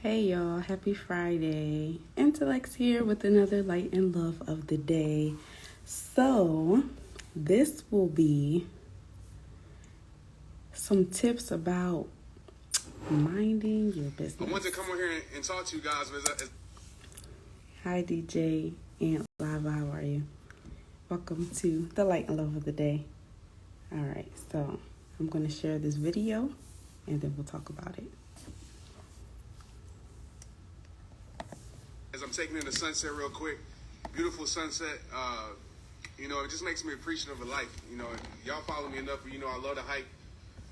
Hey y'all, happy Friday. Intelexx here with another light and love of the day. So, this will be some tips about minding your business. I wanted to come on here and talk to you guys. Hi DJ and Lava, how are you? Welcome to the light and love of the day. Alright, so I'm going to share this video and then we'll talk about it. As I'm taking in the sunset real quick, beautiful sunset. It just makes me appreciative of life. Y'all follow me enough, I love to hike.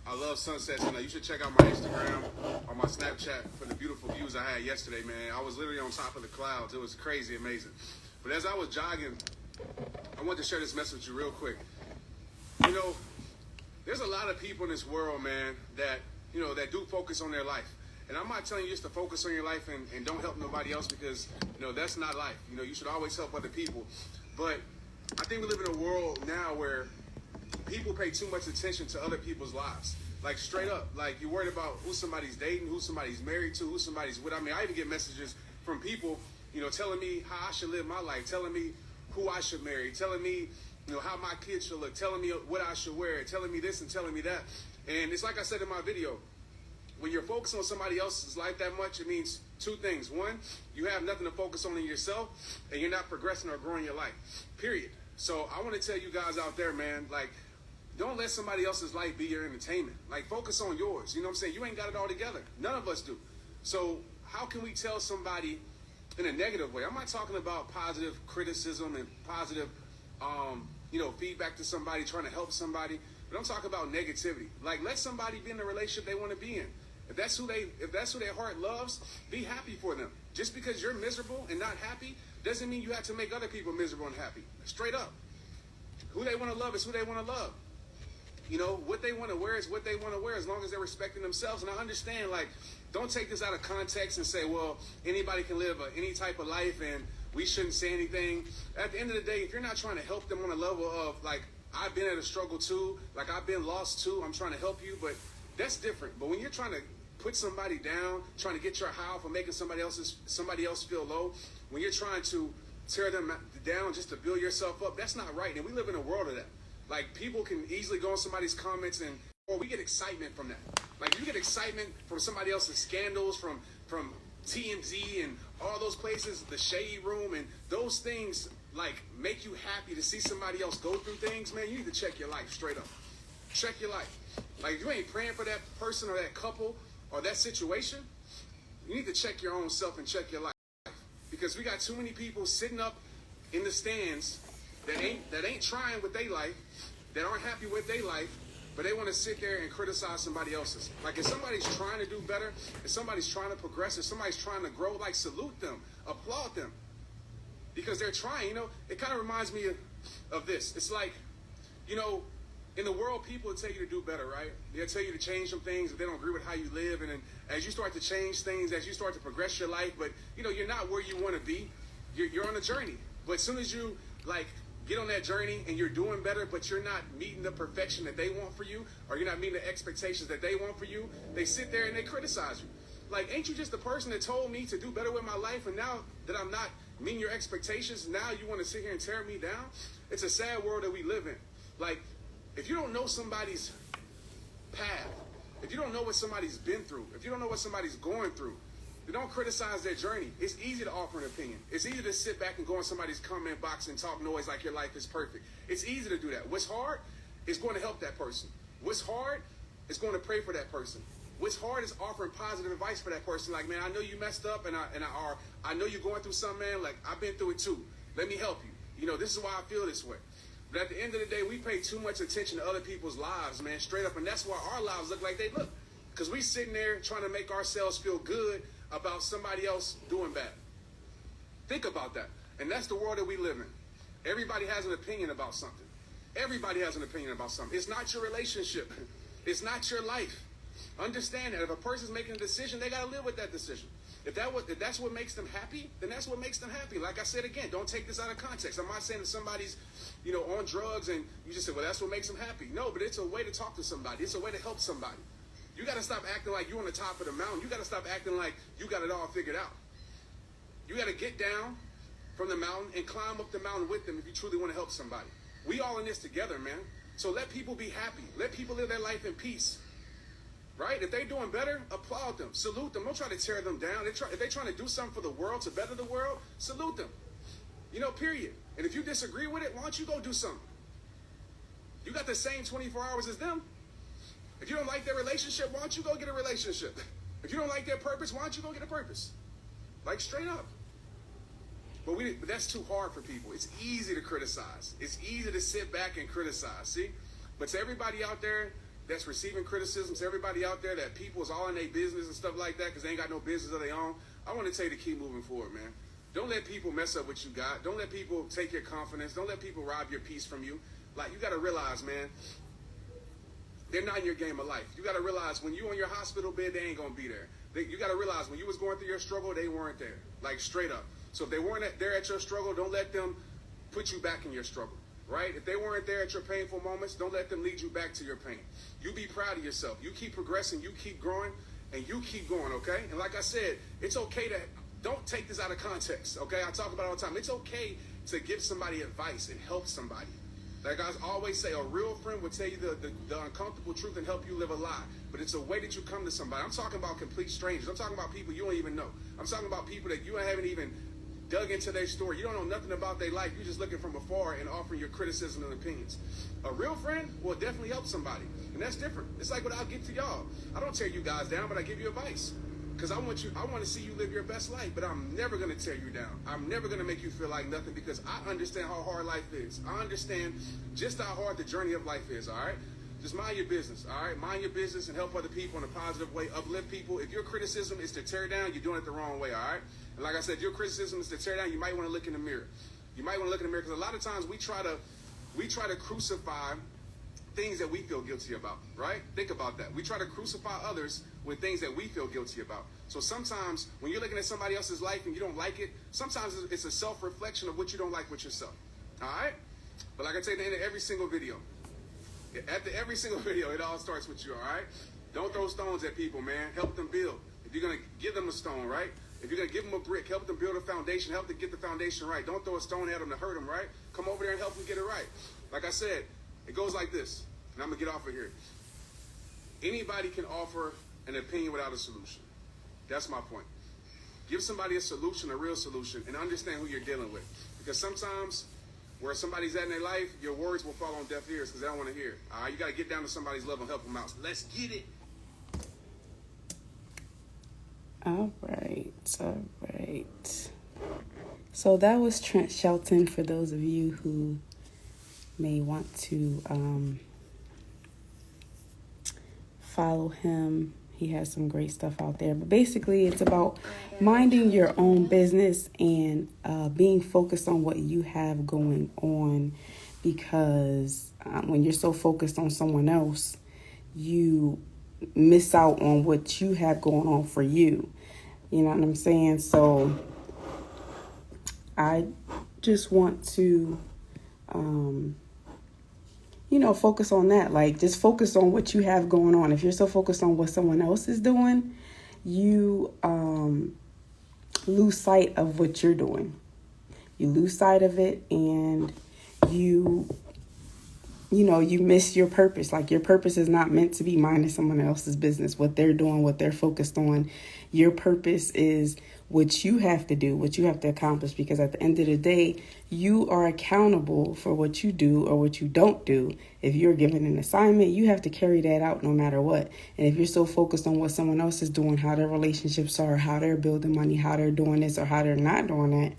I love sunsets, and you should check out my Instagram or my Snapchat for the beautiful views I had yesterday, man. I was literally on top of the clouds. It was crazy, amazing. But as I was jogging, I wanted to share this message with you real quick. There's a lot of people in this world, man, that do focus on their life. And I'm not telling you just to focus on your life and don't help nobody else because, that's not life. You should always help other people. But I think we live in a world now where people pay too much attention to other people's lives. Like, straight up. Like, you're worried about who somebody's dating, who somebody's married to, who somebody's with. I mean, I even get messages from people, telling me how I should live my life, telling me who I should marry, telling me, how my kids should look, telling me what I should wear, telling me this and telling me that. And it's like I said in my video, when you're focused on somebody else's life that much, it means two things. One, you have nothing to focus on in yourself, and you're not progressing or growing your life, period. So I want to tell you guys out there, man, like, don't let somebody else's life be your entertainment. Like, focus on yours. You know what I'm saying? You ain't got it all together. None of us do. So how can we tell somebody in a negative way? I'm not talking about positive criticism and positive, feedback to somebody, trying to help somebody. But I'm talking about negativity. Like, let somebody be in the relationship they want to be in. If that's who their heart loves, be happy for them. Just because you're miserable and not happy doesn't mean you have to make other people miserable and happy. Straight up. Who they want to love is who they want to love. What they want to wear is what they want to wear, as long as they're respecting themselves. And I understand, like, don't take this out of context and say, well, anybody can live any type of life and we shouldn't say anything. At the end of the day, if you're not trying to help them on a level of, like, I've been at a struggle too, like, I've been lost too, I'm trying to help you, but that's different. But when you're trying to put somebody down, trying to get your high off or making somebody else feel low, when you're trying to tear them down just to build yourself up, that's not right. And we live in a world of that. Like, people can easily go on somebody's comments or we get excitement from that. Like, you get excitement from somebody else's scandals, from TMZ and all those places, the Shade Room, and those things, like, make you happy to see somebody else go through things. Man, you need to check your life straight up. Check your life. Like, if you ain't praying for that person or that couple or that situation, you need to check your own self and check your life. Because we got too many people sitting up in the stands that ain't trying with their life, that aren't happy with their life, but they want to sit there and criticize somebody else's. Like, if somebody's trying to do better, if somebody's trying to progress, if somebody's trying to grow, like, salute them, applaud them. Because they're trying, it kind of reminds me of this. It's like, in the world, people will tell you to do better, right? They'll tell you to change some things if they don't agree with how you live. And then as you start to change things, as you start to progress your life, but, you're not where you want to be, you're on a journey. But as soon as you, like, get on that journey and you're doing better, but you're not meeting the perfection that they want for you, or you're not meeting the expectations that they want for you, they sit there and they criticize you. Like, ain't you just the person that told me to do better with my life, and now that I'm not meeting your expectations, now you want to sit here and tear me down? It's a sad world that we live in. Like, if you don't know somebody's path, if you don't know what somebody's been through, if you don't know what somebody's going through, then don't criticize their journey. It's easy to offer an opinion. It's easy to sit back and go in somebody's comment box and talk noise like your life is perfect. It's easy to do that. What's hard is going to help that person. What's hard is going to pray for that person. What's hard is offering positive advice for that person. Like, man, I know you messed up, and I know you're going through something, man. Like, I've been through it too. Let me help you. This is why I feel this way. But at the end of the day, we pay too much attention to other people's lives, man, straight up. And that's why our lives look like they look. Because we sitting there trying to make ourselves feel good about somebody else doing bad. Think about that. And that's the world that we live in. Everybody has an opinion about something. Everybody has an opinion about something. It's not your relationship. It's not your life. Understand that. If a person's making a decision, they got to live with that decision. If that's what makes them happy, then that's what makes them happy. Like I said again, don't take this out of context. I'm not saying that somebody's, on drugs and you just say, well, that's what makes them happy. No, but it's a way to talk to somebody. It's a way to help somebody. You got to stop acting like you're on the top of the mountain. You got to stop acting like you got it all figured out. You got to get down from the mountain and climb up the mountain with them if you truly want to help somebody. We all in this together, man. So let people be happy. Let people live their life in peace. Right? If they're doing better, applaud them. Salute them. Don't try to tear them down. If they're trying to do something for the world, to better the world, salute them. Period. And if you disagree with it, why don't you go do something? You got the same 24 hours as them. If you don't like their relationship, why don't you go get a relationship? If you don't like their purpose, why don't you go get a purpose? Like, straight up. But that's too hard for people. It's easy to criticize. It's easy to sit back and criticize, see? But to everybody out there that's receiving criticisms, everybody out there that people is all in their business and stuff like that because they ain't got no business of their own, I want to tell you to keep moving forward, man. Don't let people mess up what you got. Don't let people take your confidence. Don't let people rob your peace from you. Like, you got to realize, man, they're not in your game of life. You got to realize when you on your hospital bed, they ain't going to be there. You got to realize when you was going through your struggle, they weren't there. Like, straight up. So if they weren't there at your struggle, don't let them put you back in your struggle. Right? If they weren't there at your painful moments, don't let them lead you back to your pain. You be proud of yourself. You keep progressing, you keep growing, and you keep going, okay? And like I said, it's okay to, don't take this out of context, okay? I talk about it all the time. It's okay to give somebody advice and help somebody. Like I always say, a real friend will tell you the uncomfortable truth and help you live a lie. But it's a way that you come to somebody. I'm talking about complete strangers. I'm talking about people you don't even know. I'm talking about people that you haven't even dug into their story. You don't know nothing about their life. You're just looking from afar and offering your criticism and opinions. A real friend will definitely help somebody. And that's different. It's like what I'll give to y'all. I don't tear you guys down, but I give you advice. Because I want to see you live your best life, but I'm never going to tear you down. I'm never going to make you feel like nothing because I understand how hard life is. I understand just how hard the journey of life is, all right? Just mind your business, all right? Mind your business and help other people in a positive way. Uplift people. If your criticism is to tear down, you're doing it the wrong way, all right? And like I said, your criticism is to tear down, you might want to look in the mirror. You might want to look in the mirror because a lot of times we try to crucify things that we feel guilty about, right? Think about that. We try to crucify others with things that we feel guilty about. So sometimes when you're looking at somebody else's life and you don't like it, sometimes it's a self-reflection of what you don't like with yourself, all right? But like I tell you at the end of every single video, it all starts with you, all right? Don't throw stones at people, man. Help them build. If you're going to give them a stone, right? If you're going to give them a brick, help them build a foundation. Help them get the foundation right. Don't throw a stone at them to hurt them, right? Come over there and help them get it right. Like I said, it goes like this. And I'm going to get off of here. Anybody can offer an opinion without a solution. That's my point. Give somebody a solution, a real solution, and understand who you're dealing with. Because sometimes where somebody's at in their life, your words will fall on deaf ears because they don't want to hear it. All right, you got to get down to somebody's level and help them out. So let's get it. All right. So that was Trent Shelton for those of you who may want to follow him. He has some great stuff out there. But basically, it's about minding your own business and being focused on what you have going on. Because when you're so focused on someone else, you miss out on what you have going on for you. You know what I'm saying? So I just want to, focus on that. Like, just focus on what you have going on. If you're so focused on what someone else is doing, you lose sight of what you're doing. You lose sight of it, and you miss your purpose. Like, your purpose is not meant to be minding someone else's business, what they're doing, what they're focused on. Your purpose is what you have to do, what you have to accomplish, because at the end of the day, you are accountable for what you do or what you don't do. If you're given an assignment, you have to carry that out no matter what. And if you're so focused on what someone else is doing, how their relationships are, how they're building money, how they're doing this or how they're not doing that,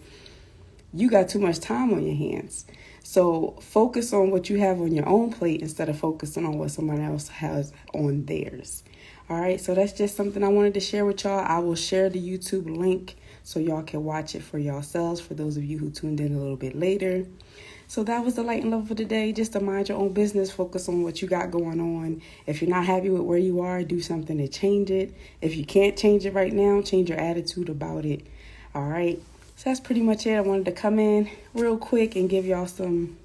you got too much time on your hands. So focus on what you have on your own plate instead of focusing on what someone else has on theirs. All right, so that's just something I wanted to share with y'all. I will share the YouTube link so y'all can watch it for yourselves, for those of you who tuned in a little bit later. So that was the light and love for today. Just to mind your own business, focus on what you got going on. If you're not happy with where you are, do something to change it. If you can't change it right now, change your attitude about it. All right, so that's pretty much it. I wanted to come in real quick and give y'all some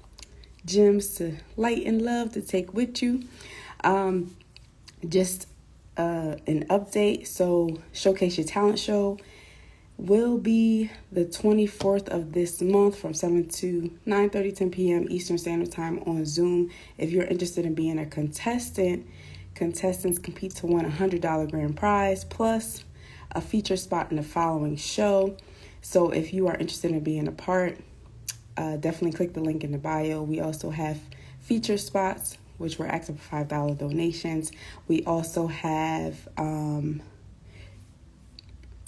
gems to light and love to take with you. Just an update. So Showcase Your Talent show will be the 24th of this month from 7 to 9:30, 10 p.m. Eastern Standard Time on Zoom. If you're interested in being a contestant, contestants compete to win a $100 grand prize plus a feature spot in the following show. So if you are interested in being a part, definitely click the link in the bio. We also have feature spots, which we're asking for $5 donations. We also have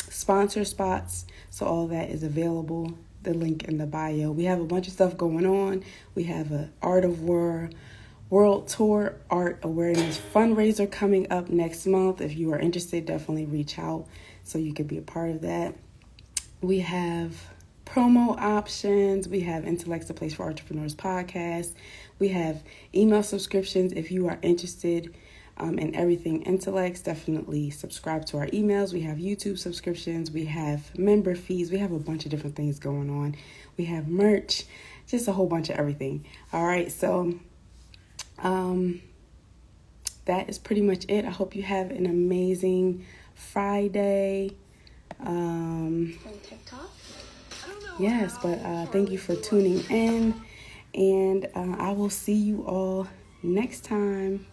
sponsor spots, so all that is available. The link in the bio. We have a bunch of stuff going on. We have a Art of War World Tour Art Awareness fundraiser coming up next month. If you are interested, definitely reach out so you can be a part of that. We have promo options. We have Intelexx, the Place for Entrepreneurs podcast. We have email subscriptions. If you are interested in everything Intelexx, definitely subscribe to our emails. We have YouTube subscriptions. We have member fees. We have a bunch of different things going on. We have merch, just a whole bunch of everything. All right, so that is pretty much it. I hope you have an amazing Friday. TikTok? Yes, but thank you for tuning in, and I will see you all next time.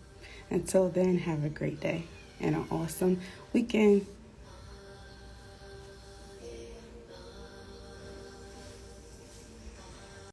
Until then, have a great day and an awesome weekend.